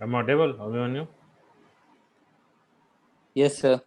I'm audible, Abhimanyu? Yes, sir.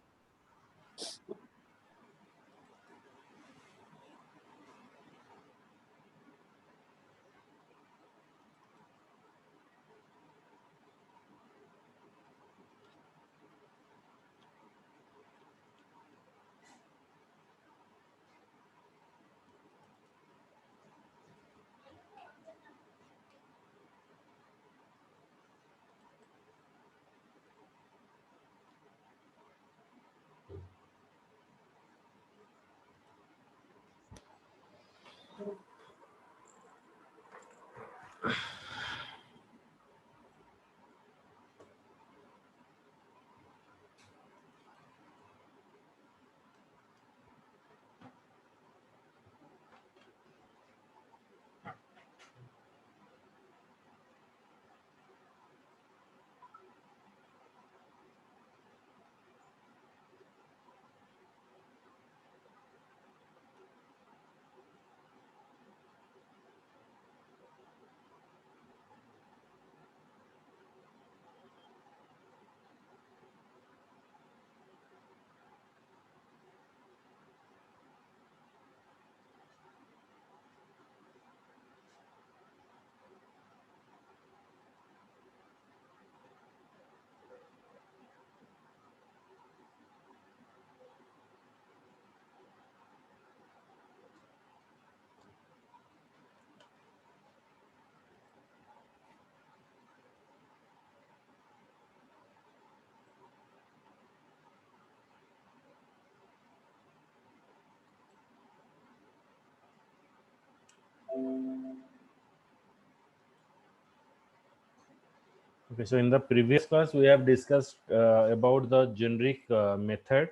Okay, so in the previous class, we have discussed about the generic method.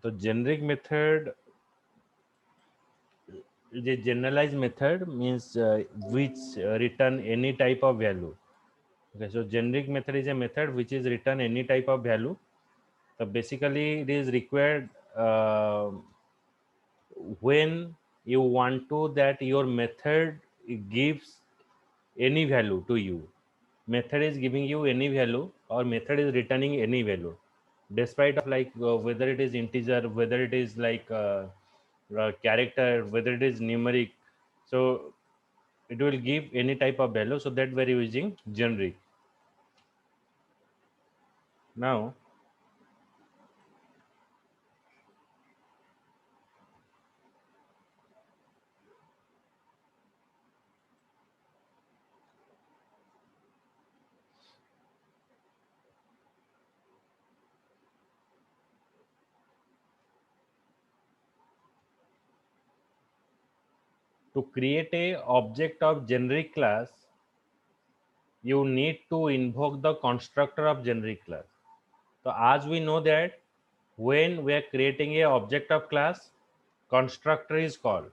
The generic method is a generalized method, means which return any type of value. Okay, so generic method is a method which is return any type of value. So basically, it is required when you want to that your method gives any value to you. Method is giving you any value or method is returning any value, despite of like whether it is integer, whether it is like character, whether it is numeric. So it will give any type of value, so that we are using generic. Now to create a object of generic class, you need to invoke the constructor of generic class. So as we know that when we are creating a object of class, constructor is called.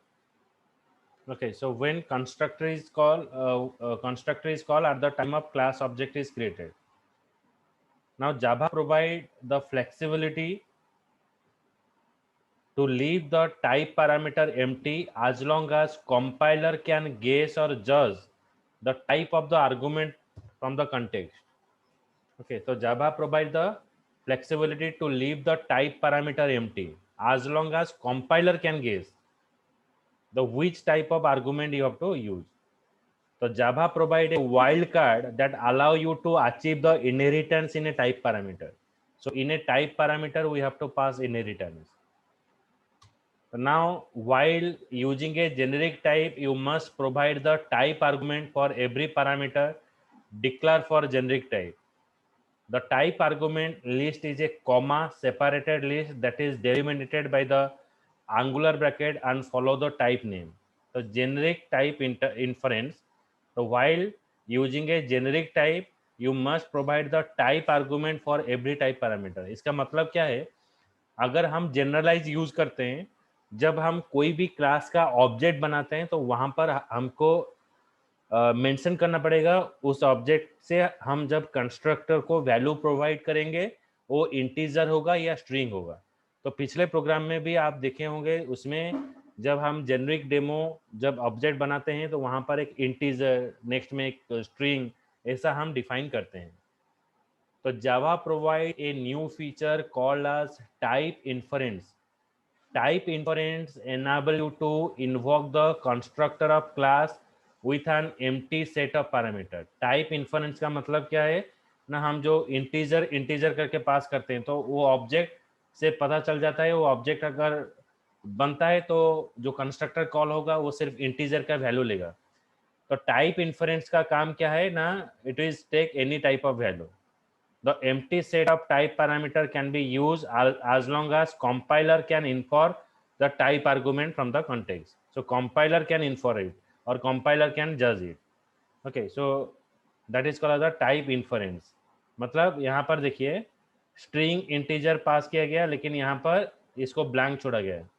Okay, so when constructor is called at the time of class object is created. Now Java provide the flexibility to leave the type parameter empty as long as compiler can guess or judge the type of the argument from the context. Okay, so Java provide the flexibility to leave the type parameter empty as long as compiler can guess the which type of argument you have to use. So Java provide a wildcard that allow you to achieve the inheritance in a type parameter. So in a type parameter, we have to pass inheritance. So now, while using a generic type, you must provide the type argument for every parameter declare for generic type. The type argument list is a comma separated list that is delimited by the angular bracket and follow the type name. The generic type inference. So while using a generic type, you must provide the type argument for every type parameter. इसका मतलब क्या है? अगर हम generalize use करते हैं, जब हम कोई भी क्लास का ऑब्जेक्ट बनाते हैं, तो वहां पर हमको मेंशन करना पड़ेगा उस ऑब्जेक्ट से हम जब कंस्ट्रक्टर को वैल्यू प्रोवाइड करेंगे वो इंटीजर होगा या स्ट्रिंग होगा। तो पिछले प्रोग्राम में भी आप देखे होंगे, उसमें जब हम जेनरिक डेमो जब ऑब्जेक्ट बनाते हैं तो वहां पर एक इंटीजर, नेक्स्ट में एक स्ट्रिंग, ऐसा हम डिफाइन करते हैं। तो Java provide a new feature called as type inference. Type inference enable you to invoke the constructor of class with an empty set of parameter. Type inference का मतलब क्या है ना, हम जो इंटीजर करके पास करते हैं तो वो ऑब्जेक्ट से पता चल जाता है, वो ऑब्जेक्ट अगर बनता है तो जो कंस्ट्रक्टर कॉल होगा वो सिर्फ इंटीजर का वैल्यू लेगा। तो टाइप इन्फरेंस का काम क्या है ना, it is take any type of value. The empty set of type parameter can be used as long as compiler can infer the type argument from the context. So compiler can infer it or compiler can judge it. Okay, so that is called as a type inference. मतलब यहाँ पर देखिए string integer पास किया गया, लेकिन यहाँ पर इसको blank छोड़ा गया है,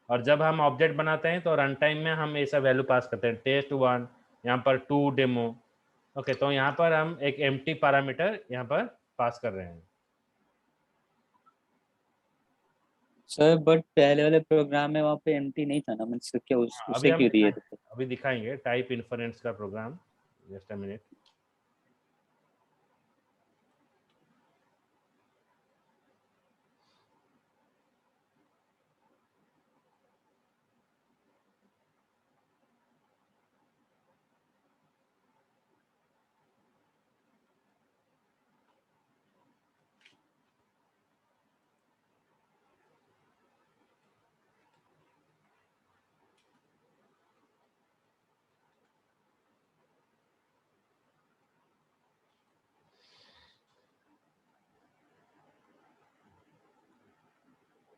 और जब हम ऑब्जेक्ट बनाते हैं तो रन टाइम में हम ऐसा वैल्यू पास करते हैं test1, यहाँ पर 2 डेमो। ओके, तो यहाँ पर हम एक एम्प्टी पैरामीटर यहाँ पर पास कर रहे हैं। सर बट पहले वाले प्रोग्राम में वहाँ पे एम्प्टी नहीं था ना, मतलब क्या अभी उसे हम क्यों दिए थे? अभी दिखाएंगे टाइप इन्फरेंस का प्रोग्राम। Just a minute.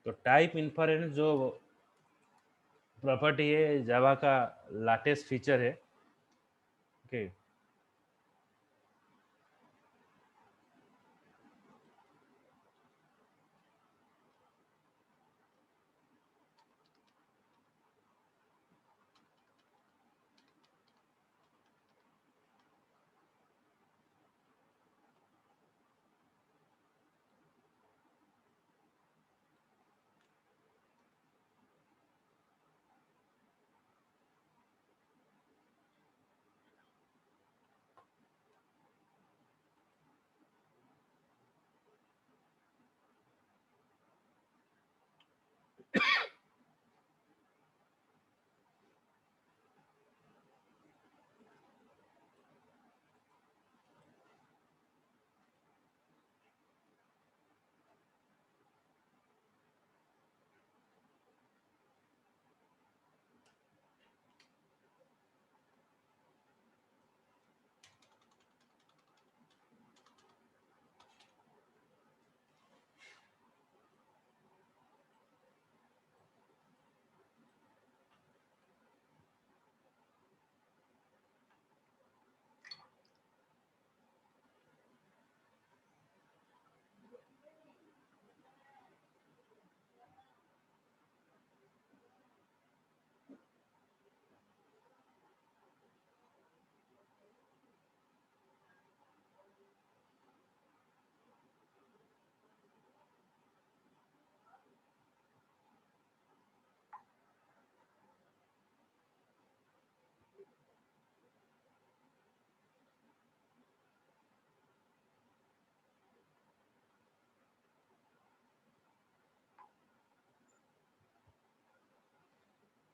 तो टाइप इन्फरेंस जो प्रॉपर्टी है जावा का लेटेस्ट फीचर है। ओके,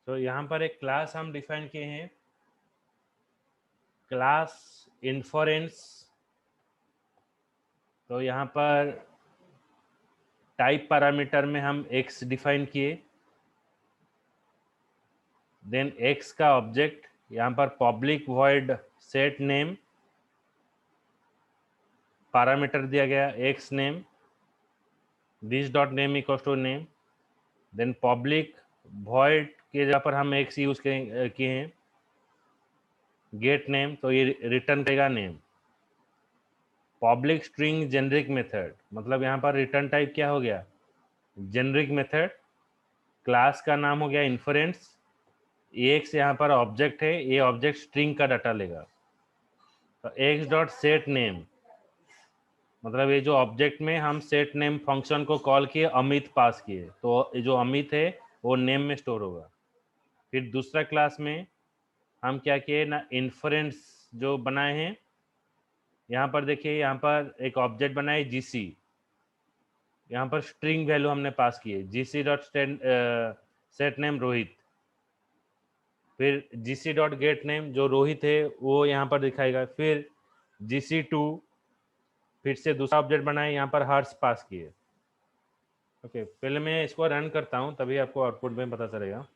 तो यहाँ पर एक क्लास हम डिफाइन किए हैं, क्लास इन्फरेंस। तो यहाँ पर टाइप पैरामीटर में हम x डिफाइन किए, देन x का ऑब्जेक्ट यहाँ पर public void set name parameter दिया गया x name, this dot name equals to name, then public void के जगह पर हम x यूज किए हैं गेट नेम, तो ये रिटर्न करेगा name. Public string generic method, मतलब यहाँ पर रिटर्न टाइप क्या हो गया, जेनरिक मेथड। क्लास का नाम हो गया इन्फरेंस, एक्स यहाँ पर ऑब्जेक्ट है, ये ऑब्जेक्ट स्ट्रिंग का डाटा लेगा। तो एक्स डॉट सेट नेम, मतलब ये जो ऑब्जेक्ट में हम सेट नेम फंक्शन को कॉल किए, अमित पास किए, तो ये जो अमित है वो नेम में स्टोर होगा। फिर दूसरा क्लास में हम क्या किए ना, इन्फरेंस जो बनाए हैं, यहाँ पर देखिए, यहाँ पर एक ऑब्जेक्ट बना है जीसी, यहाँ पर स्ट्रिंग वैल्यू हमने पास की है, GC dot set name Rohit, फिर जीसी डॉट गेट नेम जो रोहित है वो यहाँ पर दिखाएगा, फिर GC2, फिर से दूसरा ऑब्जेक्ट बनाए, यहाँ पर हर्ष पास किए। ओके, पहले मैं इसको रन करता हूँ, तभी आपको आउटपुट में पता चलेगा।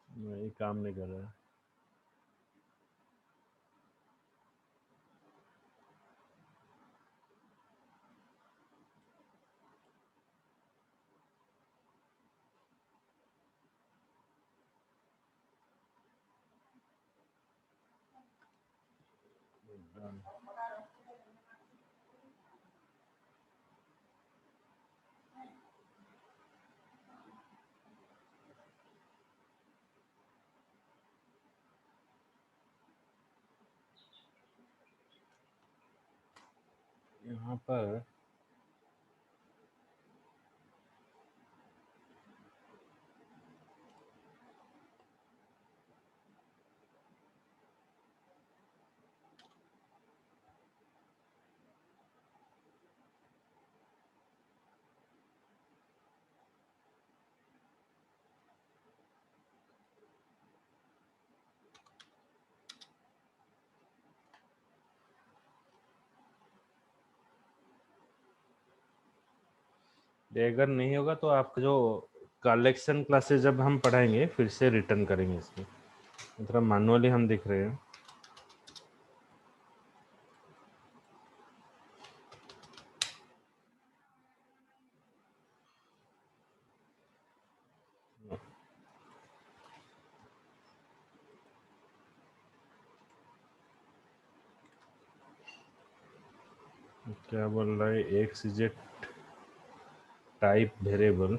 ये काम नहीं कर रहा है। यहाँ पर ये अगर नहीं होगा तो आपका जो कलेक्शन क्लासेस जब हम पढ़ाएंगे फिर से रिटर्न करेंगे इसको, मतलब मैनुअली हम दिख रहे हैं। क्या बोल रहा है, x is a type variable,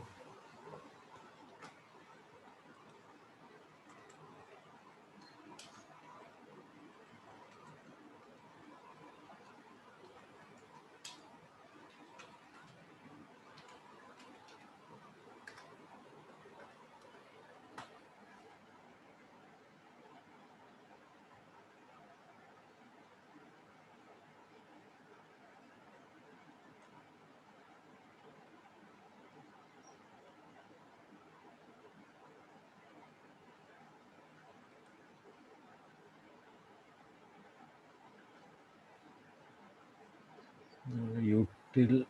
यूटिल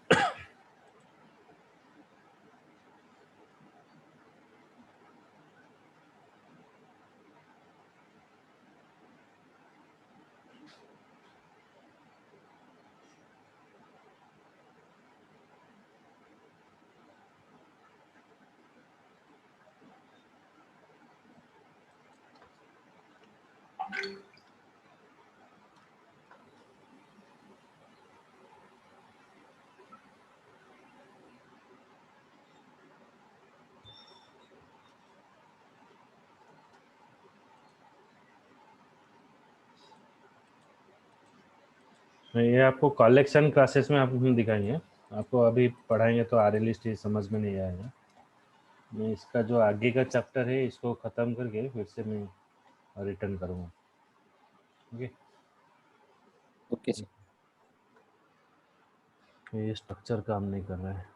ये आपको कलेक्शन क्लासेस में आप हम दिखाएंगे, आपको अभी पढ़ाएंगे तो आर लिस्ट समझ में नहीं आएगा। मैं इसका जो आगे का चैप्टर है इसको ख़त्म करके फिर से मैं रिटर्न करूँगा। Okay, okay sir. ये स्ट्रक्चर काम नहीं कर रहा है।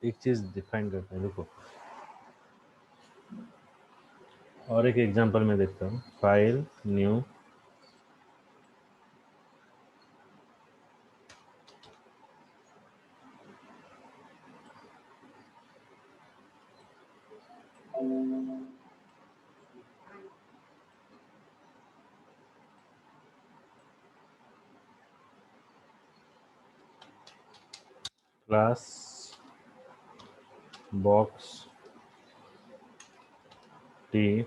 एक चीज़ डिफाइन करते हैं, देखो और एक एग्जांपल में देखता हूँ, file new plus box T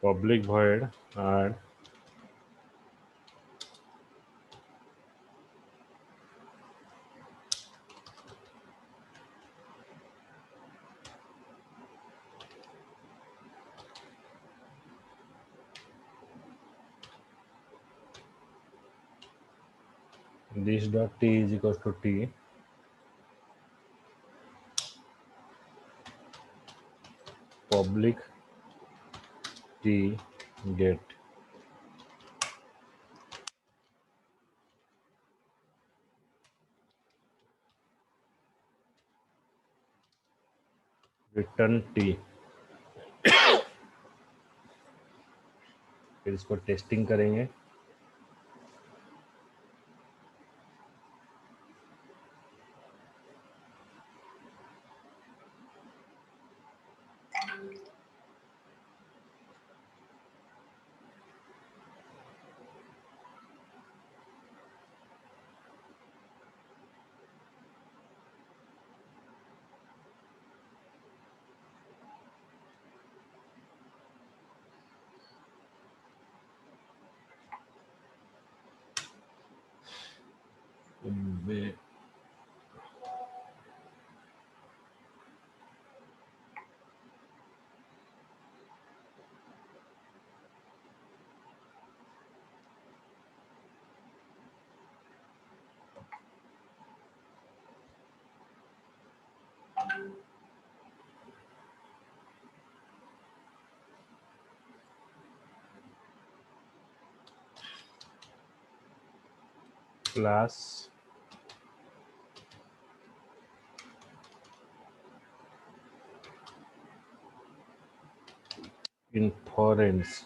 public void add this dot T is equals to T public T get return T। फिर इसको टेस्टिंग करेंगे। class inference,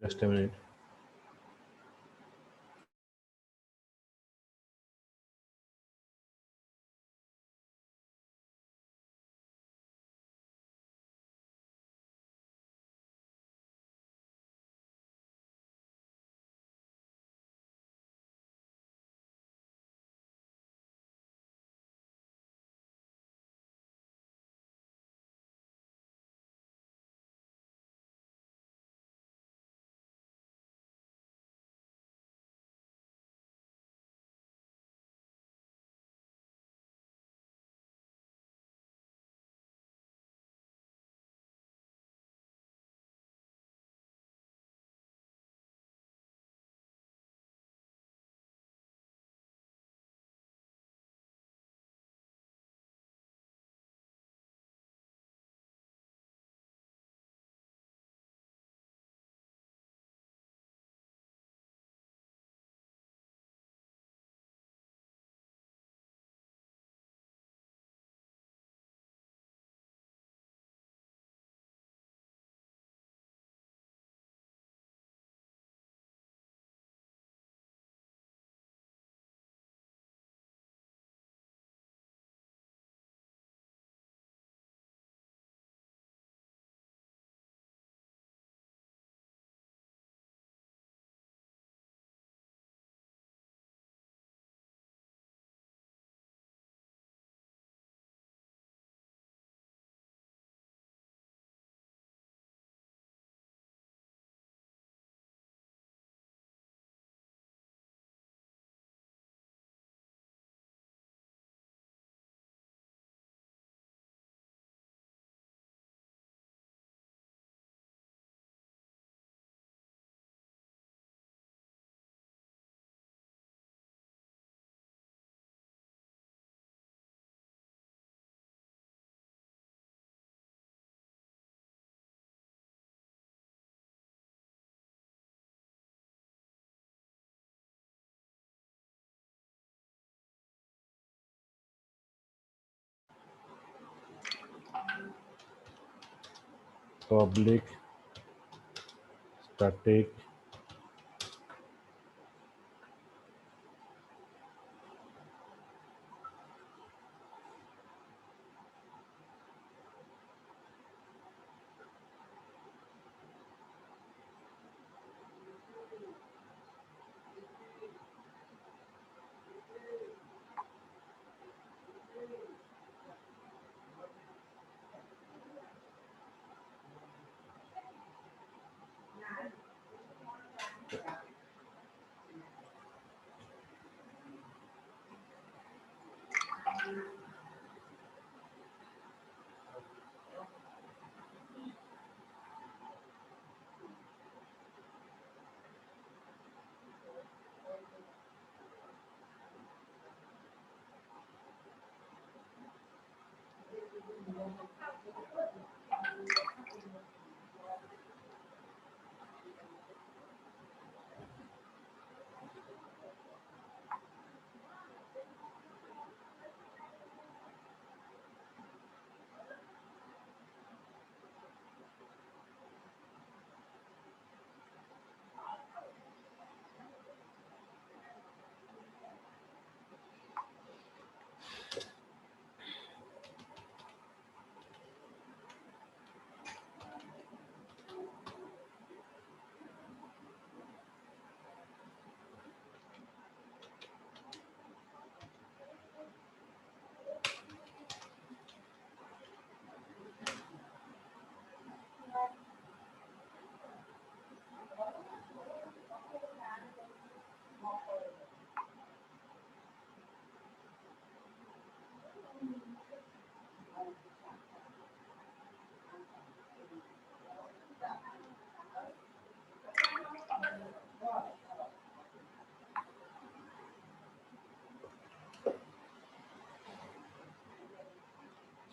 just a minute। public static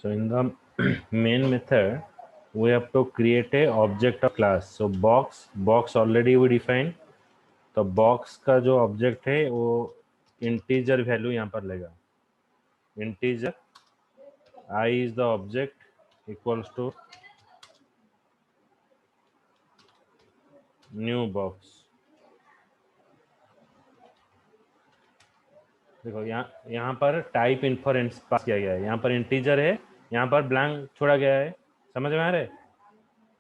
So in the main method, we have to create a object of class. So box already we define. तो box का जो object है वो integer value यहाँ पर लेगा. Integer I is the object equals to new box. देखो यहाँ पर टाइप इन्फरेंस पास किया गया है. यहाँ पर इंटीजर है, यहाँ पर ब्लैंक छोड़ा गया है. समझ में आ रहा है?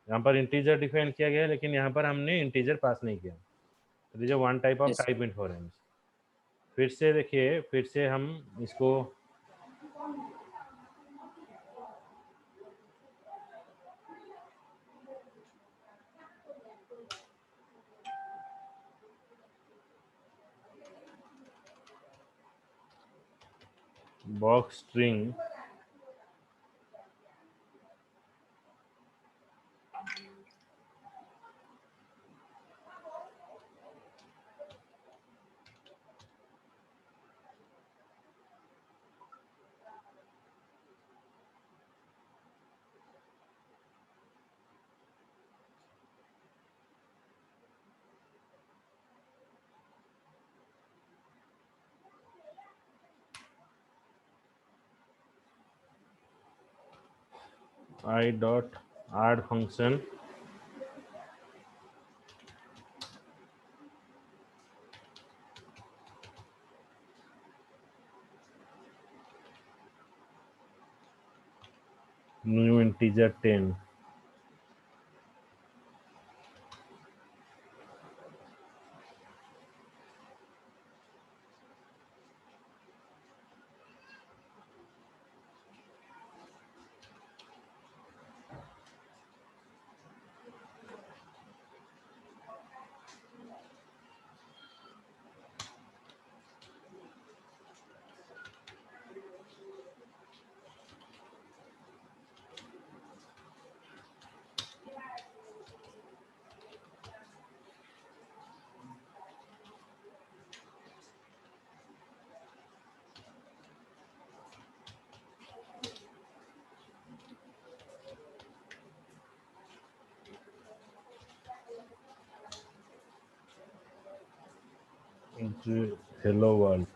यहाँ पर इंटीजर डिफाइन किया गया है लेकिन यहाँ पर हमने इंटीजर पास नहीं किया. तो this is one type of Yes. Type inference. फिर से देखिए, फिर से हम इसको box string I dot add function new integer 10. into hello world.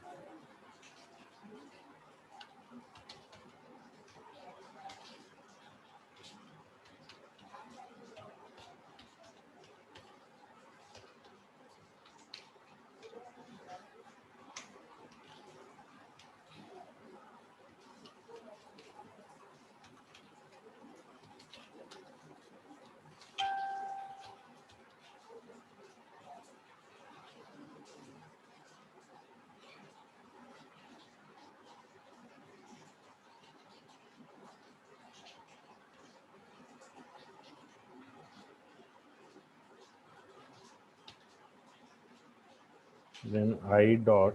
then I dot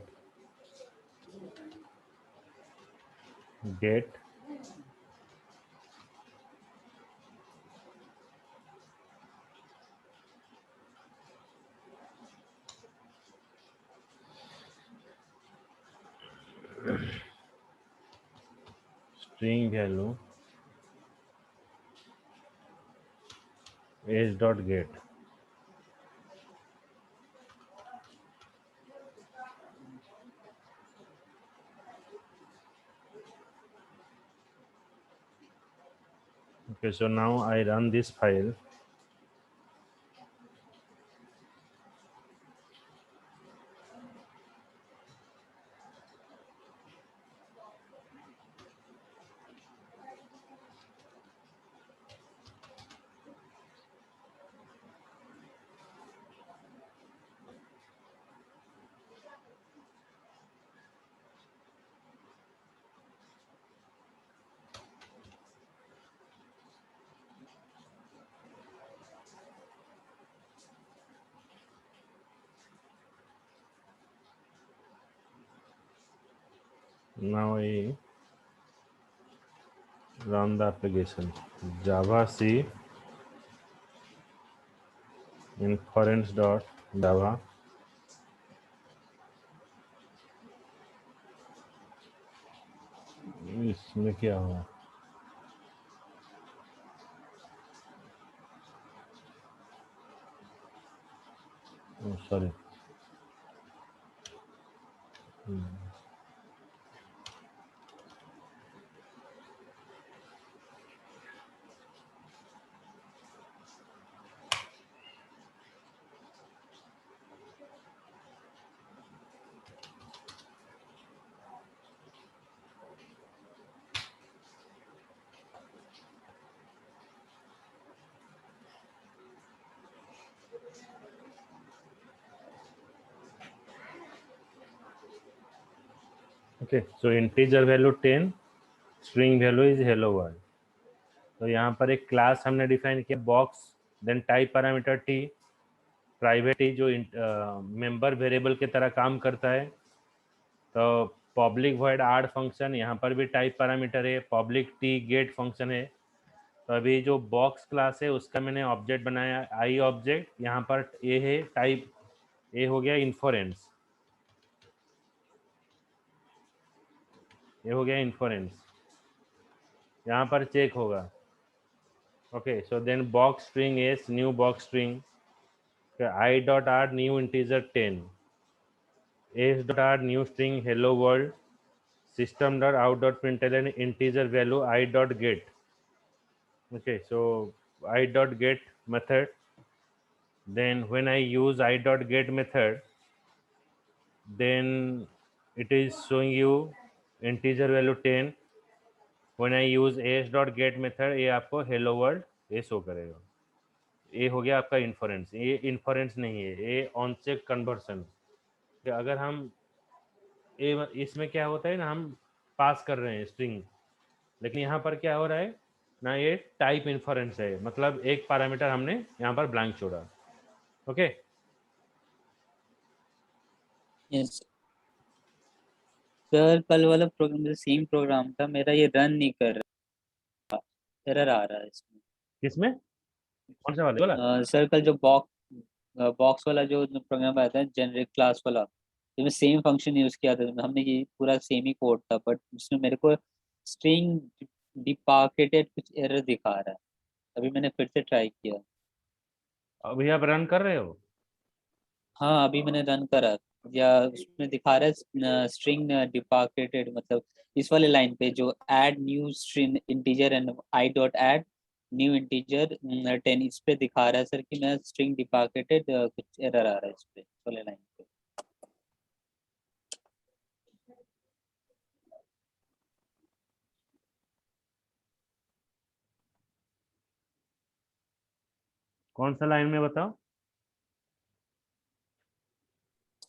get string value age dot get. Okay, so now I run this file. Now I run the application. Java C inference dot Java. इसमें क्या हुआ? Oh, sorry. Okay, so integer value 10, string value is hello world. तो यहाँ पर एक class हमने define किया box, then type parameter T, private T जो मेंबर वेरिएबल की तरह काम करता है. तो पब्लिक वॉइड आड फंक्शन, यहाँ पर भी टाइप पैरामीटर है, पब्लिक टी गेट फंक्शन है. तो अभी जो बॉक्स क्लास है उसका मैंने ऑब्जेक्ट बनाया आई ऑब्जेक्ट. यहाँ पर ए है टाइप, ए हो गया इन्फोरेंस, ये हो गया इन्फोरेंस, यहाँ पर चेक होगा. Okay, so then box string S new box string I dot R new integer 10, S dot R new string hello world, system dot out dot println integer value I dot get. Okay, so I dot get method, then when I use I dot get method, then it is showing you integer value 10. when I use as dot get method, ये आपको hello world ये show करेगा. ये हो गया आपका inference. ये inference नहीं है, ये ऑन चेक कन्वर्सन. अगर हम ये इसमें क्या होता है ना, हम पास कर रहे हैं स्ट्रिंग, लेकिन यहाँ पर क्या हो रहा है ना, ये टाइप इन्फरेंस है, मतलब एक पैरामीटर हमने यहाँ पर ब्लैंक छोड़ा. ओके, यस सर, कल वाला प्रोग्राम सेम प्रोग्राम था मेरा, ये रन नहीं कर रहा, एरर आ रहा है इसमें. किसमें, कौन सा वाला? सर कल जो बॉक्स वाला जो प्रोग्राम आया था जेनरिक क्लास वाला, जिसमें सेम फंक्शन यूज किया था हमने, ये पूरा सेम ही कोड था, बट उसमें मेरे को स्ट्रिंग डिपार्टेड कुछ एरर दिखा रहा है. अभी मैंने फिर से ट्राई किया. अभी आप रन कर रहे हो? हाँ अभी मैंने रन करा, या उसमें दिखा रहा है स्ट्रिंग डिपार्टेड, मतलब इस वाले लाइन पे जो add new string integer and I dot add new integer 10, इस पे दिखा रहा है सर कि मैं स्ट्रिंग डिपार्टेड, कुछ एरर आ रहा है इस पे, इस वाले लाइन पे. कौन सा लाइन में बताओ?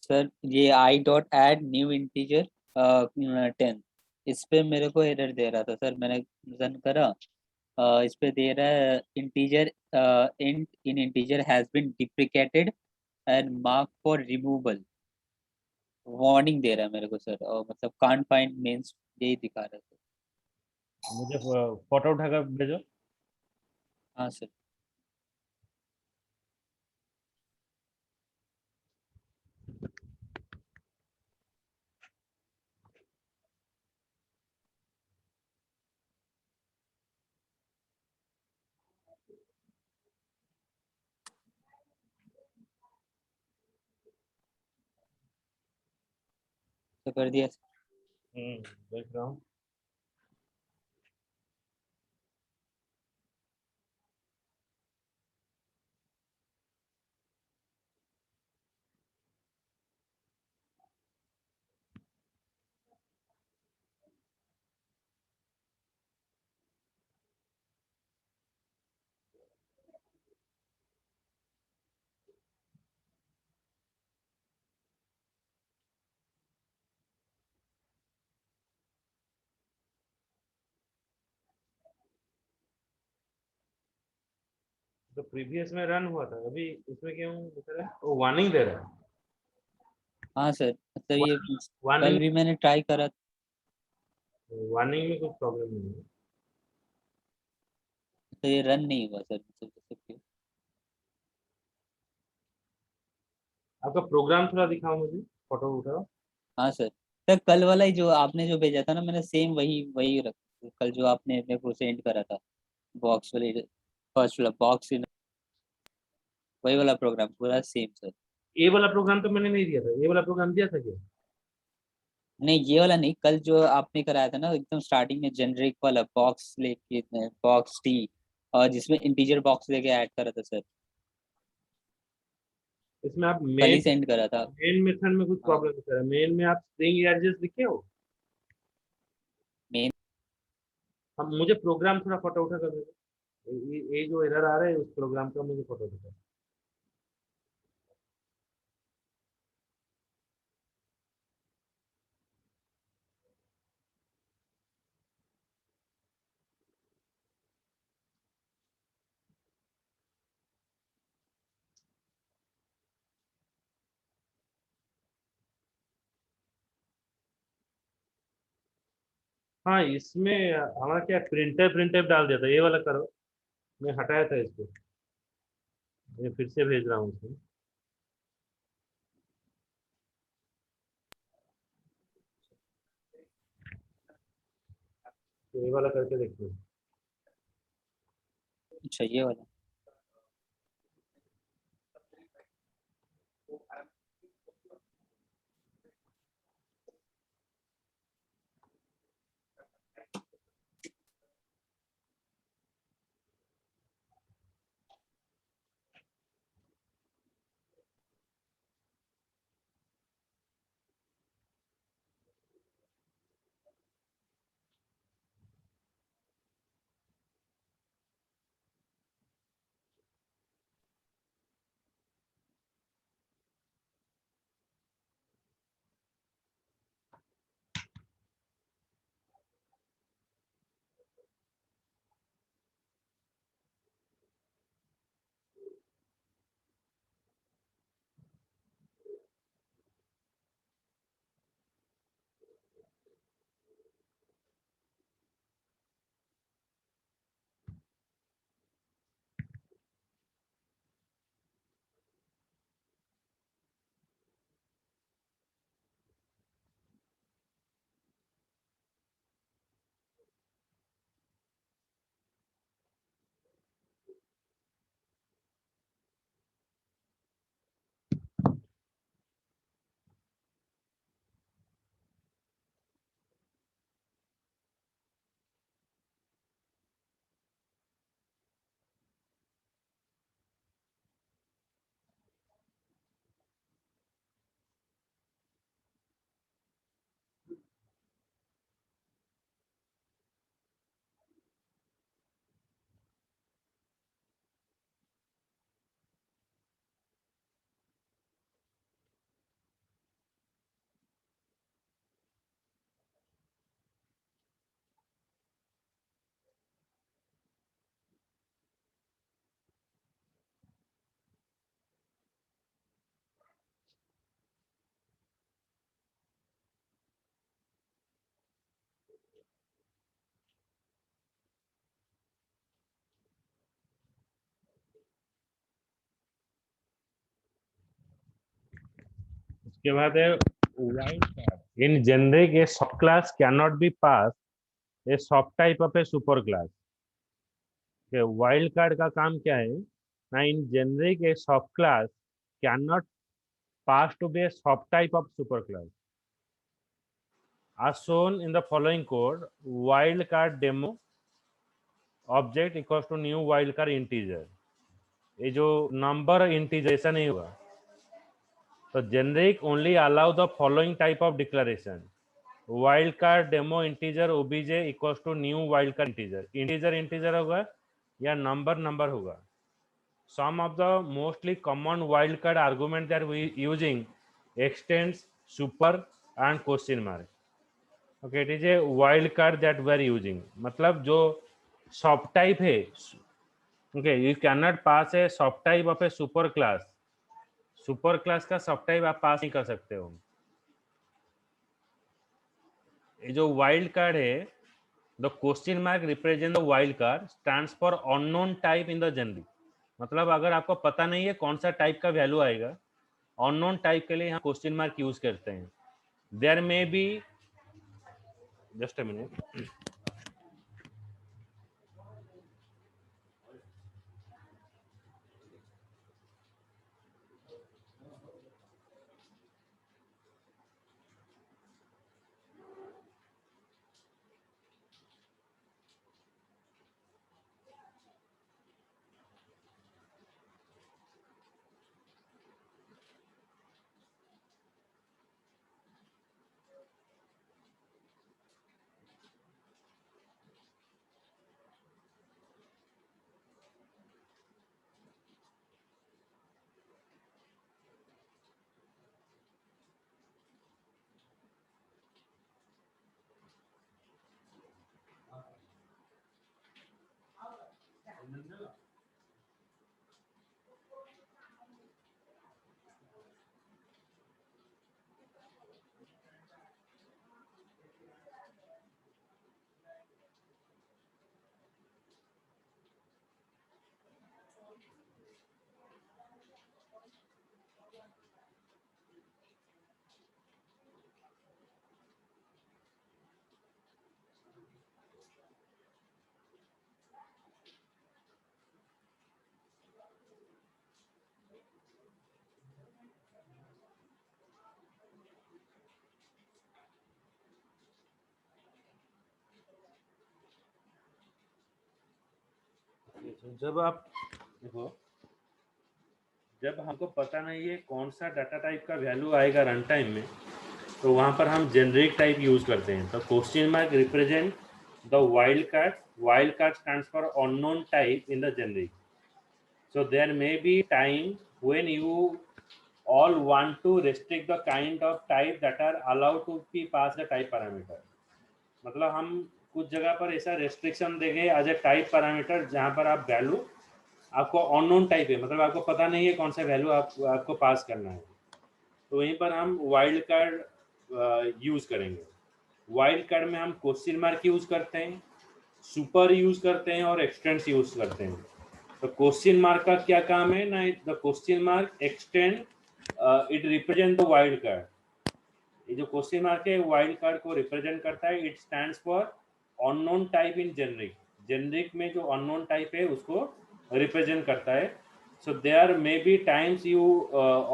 सर ये I dot add new integer 10, इस पे मेरे को एरर दे रहा था सर. मैंने रन करा, इस पे दे रहा है integer int in integer has been deprecated and mark for removal. Warning दे रहा है मेरे को सर, और मतलब कांट फाइंड मीन्स यही दिखा रहा है सर। मुझे फोटो उठाकर भेजो। हाँ सर। तो कर दिया सर। देख रहा हूँ। तो प्रीवियस में रन हुआ था, अभी इसमें क्यों दिख रहा है? वो वार्निंग दे रहा हाँ सर, मतलब है। ये वार्निंग, कल भी मैंने ट्राई करा। वार्निंग में कुछ प्रॉब्लम नहीं है। तो ये रन नहीं हुआ सर, मतलब जैसे कि। आपका प्रोग्राम थोड़ा दिखाओ मुझे, फोटो उठाओ। हाँ सर। सर कल वाला ही जो आपने जो भेजा था ना, मैंने सेम वही वही रख, कल जो आपने मेरे को सेंड करा था, बॉक्स वाले, फर्स्ट वाला बॉक्स, वही वाला प्रोग्राम पूरा सेम सर। ये वाला प्रोग्राम तो मैंने नहीं दिया था, ये वाला प्रोग्राम दिया था क्या? नहीं ये वाला नहीं, कल जो आपने कराया था ना एकदम स्टार्टिंग में, जेनरिक वाला बॉक्स लेके, बॉक्स टी, और जिसमें इंटीजर बॉक्स लेके ऐड करा था सर, इसमें आप कल मेन ही सेंड करा था। मेन मेथड में कुछ हाँ। प्रॉब्लम दिख रहा है। मेन में आप स्ट्रिंग एड्रेस लिखे हो? मेन। हम मुझे प्रोग्राम थोड़ा फोटो उठा कर भेजो। ये जो एरर आ रहा है उस प्रोग्राम का मुझे फोटो दिखाओ। हाँ, इसमें हमारा क्या प्रिंटर प्रिंटर डाल दिया था, ये वाला करो। मैं हटाया था इसको, मैं फिर से भेज रहा हूँ इसमें। तो ये वाला करके देखते हैं। अच्छा ये वाला। उसके बाद है wild card. In generic a sub class can not be pass a sub type of a super class. Wild card का काम क्या है ना, in generic a sub class can not pass to be a sub type of super class as shown in the following code. Wildcard demo object equals to new wildcard integer। ये जो number integer ऐसा नहीं होगा। तो generic only allow the following type of declaration. wildcard demo integer obj equals to new wildcard integer। Integer integer होगा या number number होगा। some of the mostly common wildcard argument that we using extends, super and question mark। okay, it is a wild card that we are using। मतलब जो सब type है, okay, you cannot pass a सब type of a super class। Super class का सब type आप पास नहीं कर सकते हो। ये जो वाइल्ड कार्ड है, the question mark represent the wild card stands for unknown type in the generic. मतलब अगर आपको पता नहीं है कौन सा टाइप का वैल्यू आएगा, अननोन टाइप के लिए हम क्वेश्चन मार्क यूज करते हैं। There may be, just a minute, जब आप देखो, जब हमको पता नहीं है कौन सा डाटा टाइप का वैल्यू आएगा रन टाइम में, तो वहां पर हम जेनरिक टाइप यूज करते हैं। तो question mark represent the wild card. Wild card stands for unknown type in the generic. so there may be time when you all want to restrict the kind of type that are allowed to be passed the type parameter। मतलब हम कुछ जगह पर ऐसा restriction देंगे as a type parameter जहां पर आप वैल्यू आपको अननोन टाइप है, मतलब आपको पता नहीं है कौन सा वैल्यू आपको पास करना है। तो वहीं पर हम वाइल्ड कार्ड यूज करेंगे। वाइल्ड कार्ड में हम क्वेश्चन मार्क यूज करते हैं, सुपर यूज करते हैं और एक्सटेंड्स यूज करते हैं। तो क्वेश्चन मार्क का क्या काम है ना, the question mark extend it represent the wild card. ये जो क्वेश्चन मार्क है वाइल्ड कार्ड को रिप्रेजेंट करता है। It stands for unknown type in generic. Generic में जो अननोन टाइप है उसको रिप्रेजेंट करता है। so there may be times you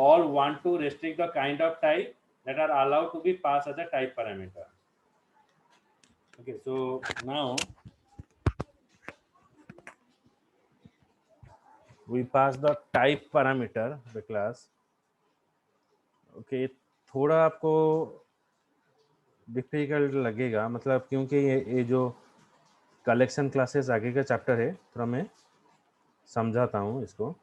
all want to restrict the kind of type that are allowed to be passed as a type parameter। okay, so now we pass the type parameter the class। okay, थोड़ा आपको difficult लगेगा, मतलब क्योंकि ये जो collection classes आगे का chapter है, थोड़ा मैं समझाता हूँ इसको।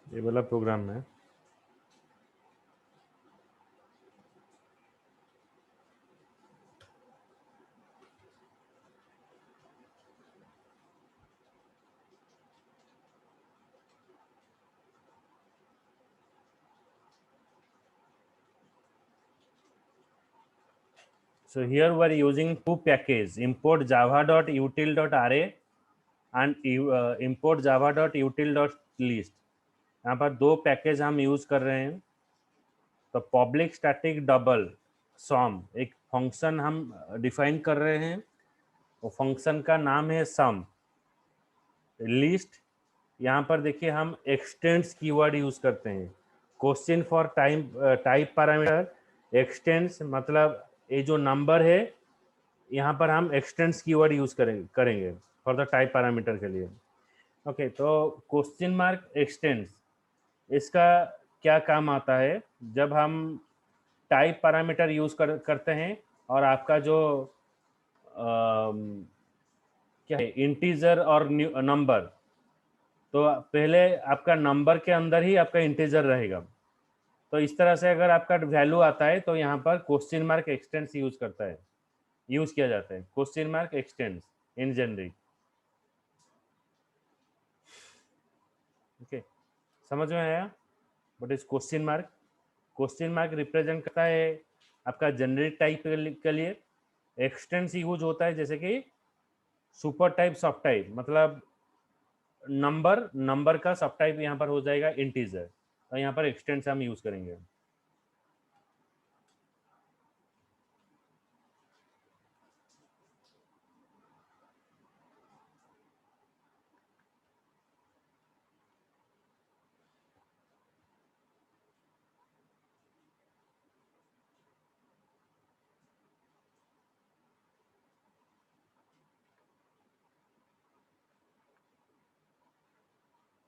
ये वाला प्रोग्राम है। So here we are using two packages, import java.util.ra and import java.util.list. यहाँ पर दो पैकेज हम यूज कर रहे हैं। तो पब्लिक स्टैटिक डबल सम एक फंक्शन हम डिफाइन कर रहे हैं, वो फंक्शन का नाम है सम। लिस्ट, यहाँ पर देखिए हम एक्सटेंड्स कीवर्ड यूज करते हैं। Question for type parameter x tends, मतलब ये जो नंबर है यहाँ पर हम एक्सटेंड्स कीवर्ड यूज करेंगे फॉर द टाइप पैरामीटर के लिए। ओके, तो क्वेश्चन मार्क एक्सटेंड्स, इसका क्या काम आता है? जब हम टाइप पैरामीटर यूज करते हैं और आपका जो क्या है इंटीजर और नंबर, तो पहले आपका नंबर के अंदर ही आपका इंटीजर रहेगा। तो इस तरह से अगर आपका वैल्यू आता है तो यहाँ पर क्वेश्चन मार्क एक्सटेंड्स यूज किया जाता है। क्वेश्चन मार्क एक्सटेंड्स इन जेनरिक। ओके, समझ में आया? What is question mark? Question mark represent करता है आपका जेनरिक टाइप के लिए। एक्सटेंड्स यूज होता है जैसे कि सुपर टाइप, सब टाइप, मतलब नंबर का सब टाइप यहाँ पर हो जाएगा इंटीजर, तो यहाँ पर एक्सटेंड्स हम यूज करेंगे।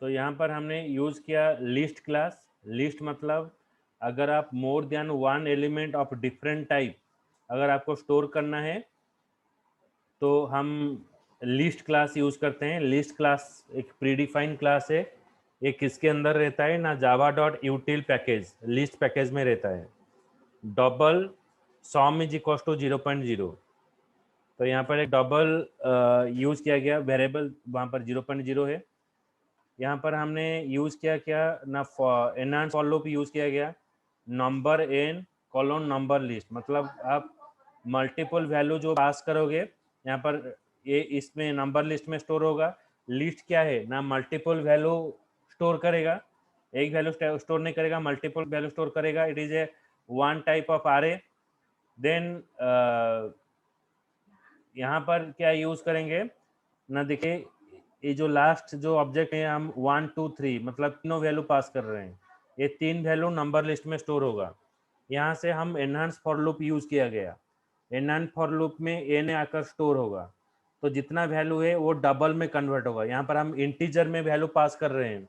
तो यहाँ पर हमने यूज किया लिस्ट क्लास। लिस्ट मतलब अगर आप मोर than one element of different type अगर आपको स्टोर करना है तो हम लिस्ट क्लास यूज करते हैं। लिस्ट क्लास एक प्रीडिफाइंड क्लास है, ये किसके अंदर रहता है ना, Java dot यूटिल package, list package में रहता है। डबल सॉम इज इक्वल टू 0.0, तो यहाँ पर एक डबल यूज किया गया वेरिएबल, वहाँ पर 0.0 है। यहाँ पर हमने यूज किया क्या ना, एनहांस फॉर लूप यूज किया गया। Number N colon number list, मतलब आप मल्टीपल वैल्यू जो पास करोगे यहाँ पर ये इसमें नंबर लिस्ट में स्टोर होगा। लिस्ट क्या है ना, मल्टीपल वैल्यू स्टोर करेगा, एक वैल्यू स्टोर नहीं करेगा, मल्टीपल वैल्यू स्टोर करेगा। It is a one type of array. Then यहाँ पर क्या यूज करेंगे ना, देखिए ये जो लास्ट जो ऑब्जेक्ट है हम 1 2 3 मतलब तीनों वैल्यू पास कर रहे हैं, ये तीन वैल्यू नंबर लिस्ट में स्टोर होगा। यहाँ से हम एनहांस फॉर लूप यूज किया गया। एनहांस फॉर लूप में ए ने आकर स्टोर होगा, तो जितना वैल्यू है वो डबल में कन्वर्ट होगा। यहाँ पर हम इंटीजर में वैल्यू पास कर रहे हैं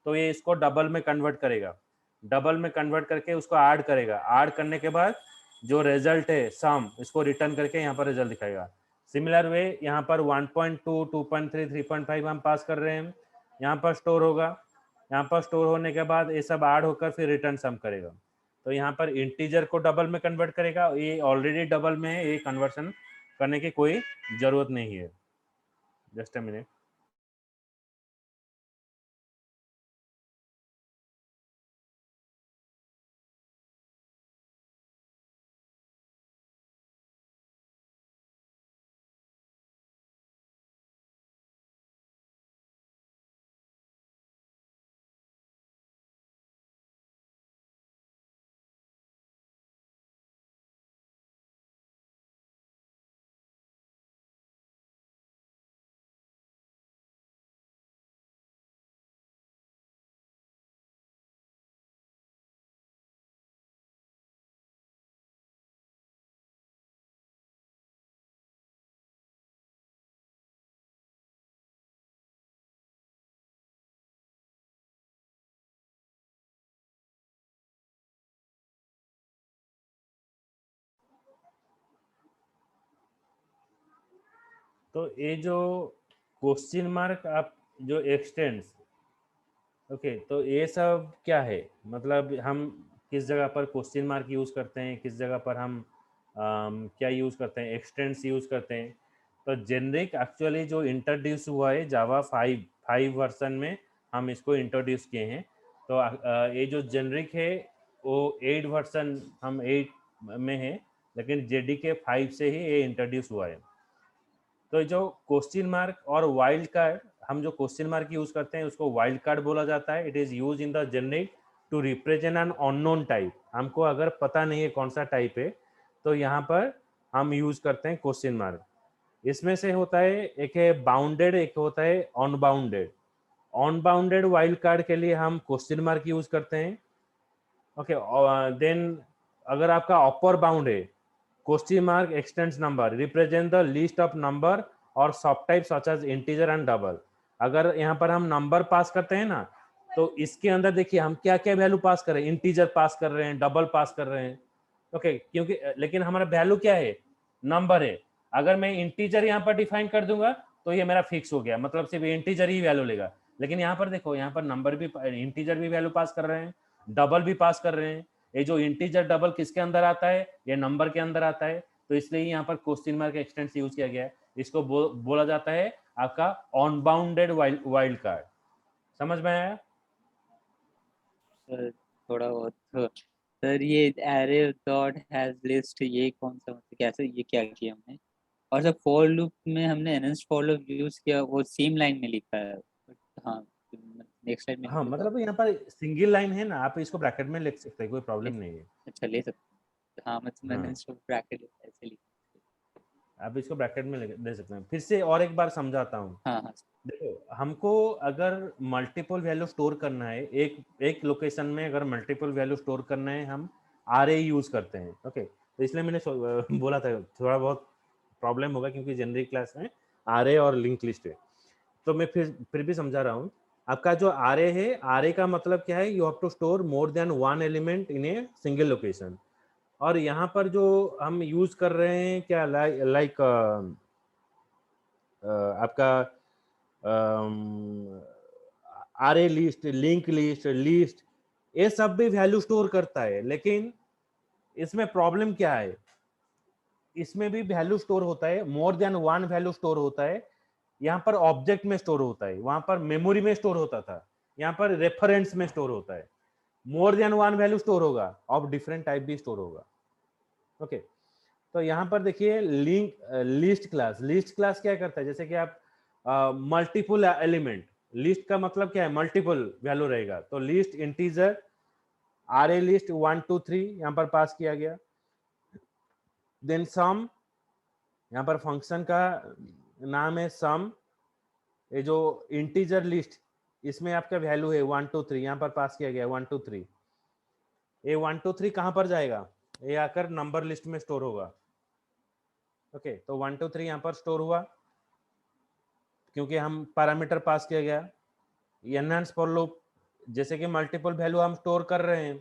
तो ये इसको डबल में कन्वर्ट करेगा। डबल में कन्वर्ट करके उसको ऐड करेगा, ऐड करने के बाद जो रिजल्ट है सम, इसको रिटर्न करके यहाँ पर रिजल्ट दिखाएगा। सिमिलर वे यहाँ पर 1.2 2.3 3.5 हम पास कर रहे हैं, यहाँ पर स्टोर होगा। यहाँ पर स्टोर होने के बाद ये सब ऐड होकर फिर रिटर्न सम करेगा। तो यहाँ पर इंटीजर को डबल में कन्वर्ट करेगा, ये ऑलरेडी डबल में है, ये कन्वर्शन करने की कोई जरूरत नहीं है। Just a minute. तो ये जो क्वेश्चन मार्क आप जो एक्सटेंड्स, ओके, तो ये सब क्या है, मतलब हम किस जगह पर क्वेश्चन मार्क यूज करते हैं, किस जगह पर हम क्या यूज करते हैं, एक्सटेंड्स यूज करते हैं। तो जेनरिक एक्चुअली जो इंट्रोड्यूस हुआ है जावा 5 वर्जन में, हम इसको इंट्रोड्यूस किए हैं। तो ये जो जेनरिक है वो 8 वर्जन हम 8 में है। लेकिन JDK 5 से ही ये इंट्रोड्यूस हुआ है। तो जो क्वेश्चन मार्क और वाइल्ड कार्ड, हम जो क्वेश्चन मार्क यूज करते हैं उसको वाइल्ड कार्ड बोला जाता है। It is use in the generic to represent an unknown type. हमको अगर पता नहीं है कौन सा टाइप है तो यहाँ पर हम यूज करते हैं क्वेश्चन मार्क। इसमें से होता है, एक है बाउंडेड, एक होता है अनबाउंडेड। अनबाउंडेड वाइल्ड कार्ड के लिए हम क्वेश्चन मार्क यूज करते हैं। ओके, देन अगर आपका अपर बाउंड है, question mark extends number represent the list of number और subtype such as integer and double. अगर यहाँ पर हम नंबर पास करते हैं ना, तो इसके अंदर देखिए हम क्या क्या वैल्यू पास कर रहे हैं, इंटीजर पास कर रहे हैं, डबल पास कर रहे हैं। ओके, क्योंकि लेकिन हमारा वैल्यू क्या है, नंबर है। अगर मैं इंटीजर यहाँ पर डिफाइन कर दूंगा तो ये मेरा फिक्स हो गया, मतलब सिर्फ इंटीजर ही वैल्यू लेगा। लेकिन यहाँ पर देखो, यहाँ पर नंबर भी, इंटीजर भी वैल्यू पास कर रहे हैं, डबल भी पास कर रहे हैं। ये जो इंटीजर डबल किसके अंदर आता है, ये नंबर के अंदर आता है। तो इसलिए यहाँ पर क्वेश्चन मार्क एक्सटेंस यूज किया गया है। इसको बोला जाता है आपका अनबाउंडेड वाइल्ड कार्ड। समझ में आया? सर थोड़ा बहुत तो, सर ये एरे डॉट हैज लिस्ट ये कौन सा, मतलब कैसे ये क्या किया हमने? और सर फॉर लूप में हमने एनहांस्ड फॉर लूप यूज किया, वो सेम लाइन में लिखा है। हाँ, नेक्स्ट लाइन में हाँ, लिखा मतलब यहाँ पर सिंगल लाइन है ना, आप इसको ब्रैकेट में लिख सकते हैं, कोई प्रॉब्लम नहीं है। अच्छा ले सकते, हाँ मतलब मैंने हाँ, इसको ब्रैकेट ऐसे लिखा। आप इसको ब्रैकेट में दे सकते हैं। फिर से और एक बार समझाता हूँ। हाँ हाँ देखो, हमको अगर मल्टीपल वैल्यू स्टोर करना है, एक एक लोकेशन में अगर मल्टीपल वैल्यू स्टोर करना है, हम आरए यूज करते हैं। ओके, तो इसलिए मैंने बोला था थोड़ा बहुत प्रॉब्लम होगा क्योंकि जनरल क्लास में आरए और लिंक लिस्ट है। तो मैं फिर भी समझा रहा हूँ। आपका जो आरए है, आरए का मतलब क्या है, you have to store more than one element in a single location. और यहाँ पर जो हम यूज कर रहे हैं क्या, लाइक आपका array list, link list, list, ये सब भी वैल्यू स्टोर करता है। लेकिन इसमें प्रॉब्लम क्या है, इसमें भी वैल्यू स्टोर होता है, मोर देन वन वैल्यू स्टोर होता है। यहाँ पर ऑब्जेक्ट में स्टोर होता है, वहां पर मेमोरी में स्टोर होता था, यहाँ पर रेफरेंस में स्टोर होता है। मोर देन वन वैल्यू स्टोर होगा, ऑफ डिफरेंट टाइप भी स्टोर होगा। ओके, तो यहाँ पर देखिए लिंक लिस्ट क्लास क्या करता है, जैसे कि आप मल्टीपल एलिमेंट, लिस्ट का मतलब क्या है, मल्टीपल वैल्यू रहेगा। तो लिस्ट इंटीजर, आरए लिस्ट 1 2 3 यहाँ पर पास किया गया। देन सम, यहाँ पर फंक्शन का नाम है सम। ये जो इंटीजर लिस्ट, इसमें आपका वैल्यू है 1 2 3, यहाँ पर पास किया गया 1 2 3। ये 1 2 3 कहाँ पर जाएगा, ये आकर नंबर लिस्ट में स्टोर होगा। ओके, तो 1 2 3 यहाँ पर स्टोर हुआ क्योंकि हम पैरामीटर पास किया गया। एनहांस फॉर लूप, जैसे कि मल्टीपल वैल्यू हम स्टोर कर रहे हैं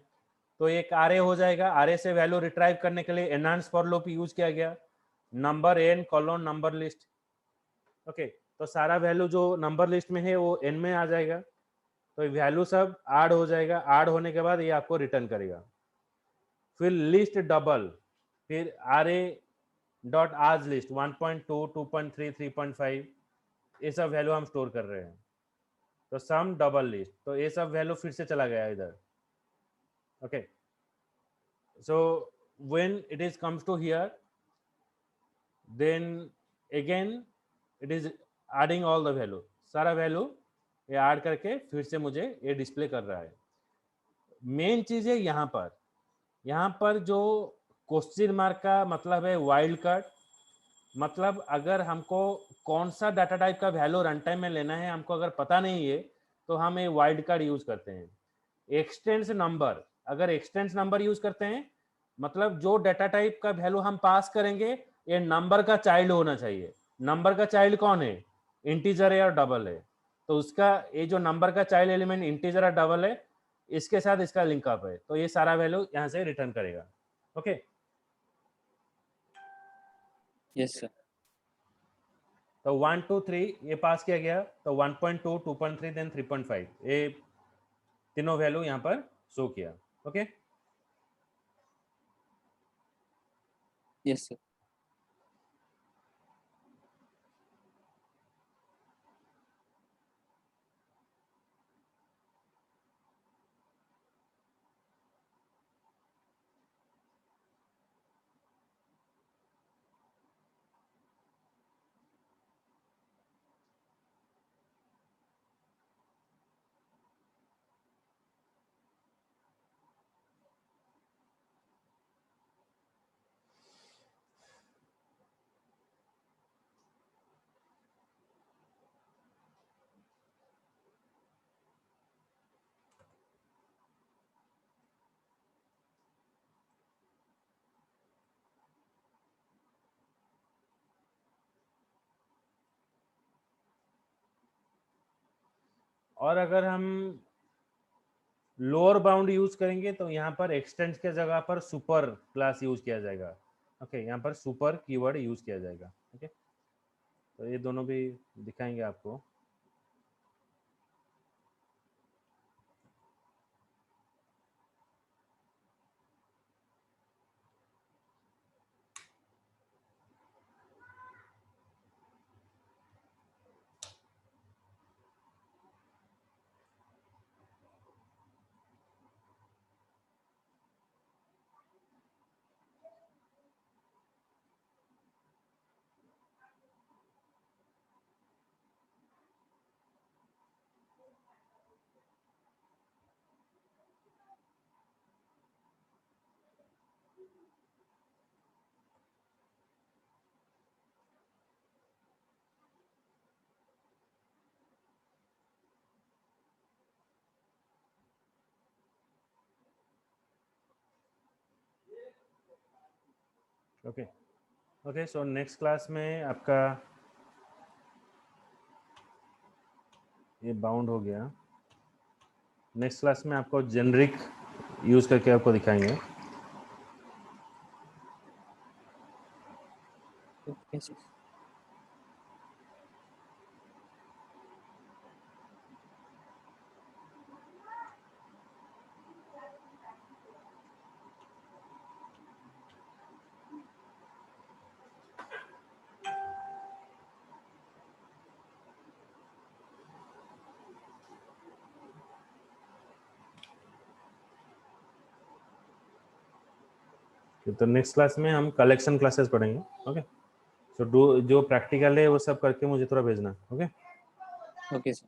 तो एक आरए हो जाएगा, आरए से वैल्यू रिट्राइव करने के लिए एनहांस फॉर लूप यूज किया गया, number N colon number list. Okay, तो सारा वैल्यू जो नंबर लिस्ट में है वो एन में आ जाएगा, तो वैल्यू सब ऐड हो जाएगा। ऐड होने के बाद ये आपको रिटर्न करेगा। फिर लिस्ट डबल, फिर आरए डॉट आज लिस्ट 1.2 2.3 3.5, ये सब वैल्यू हम स्टोर कर रहे हैं। तो सम डबल लिस्ट, तो ये सब वैल्यू फिर से चला गया इधर। Okay, so when it is comes to here, then again it is adding all the value, सारा वैल्यू ये ऐड करके फिर से मुझे ये डिस्प्ले कर रहा है। मेन चीज है यहाँ पर जो क्वेश्चन मार्क का मतलब है वाइल्ड कार्ड। मतलब अगर हमको कौन सा डाटा टाइप का वैल्यू रन टाइम में लेना है, हमको अगर पता नहीं है तो हम ये वाइल्ड कार्ड यूज करते हैं। एक्सटेंस नंबर, अगर एक्सटेंस नंबर यूज करते हैं मतलब जो डाटा टाइप का वैल्यू हम पास करेंगे ये नंबर का चाइल्ड होना चाहिए। नंबर का चाइल्ड कौन है, इंटीजर है और डबल है। तो उसका ये जो नंबर का चाइल्ड एलिमेंट इंटीजर और डबल है, इसके साथ इसका लिंकअप है, तो ये सारा वैल्यू यहाँ से रिटर्न करेगा। Okay, yes sir. तो 1 2 3 ये पास किया गया, तो 1.2 2.3 देन 3.5, ये तीनों वैल्यू यहाँ पर शो किया। Okay, yes sir. और अगर हम लोअर बाउंड यूज करेंगे तो यहाँ पर एक्सटेंड के जगह पर सुपर क्लास यूज किया जाएगा। ओके, यहाँ पर सुपर कीवर्ड यूज किया जाएगा। ओके, तो ये दोनों भी दिखाएंगे आपको। Okay okay, so next class में आपका ये बाउंड हो गया। नेक्स्ट क्लास में आपको जेनरिक यूज करके आपको दिखाएंगे। Okay, sir. तो नेक्स्ट क्लास में हम कलेक्शन क्लासेस पढ़ेंगे। ओके, सो जो प्रैक्टिकल है वो सब करके मुझे थोड़ा भेजना। ओके। Okay, sir.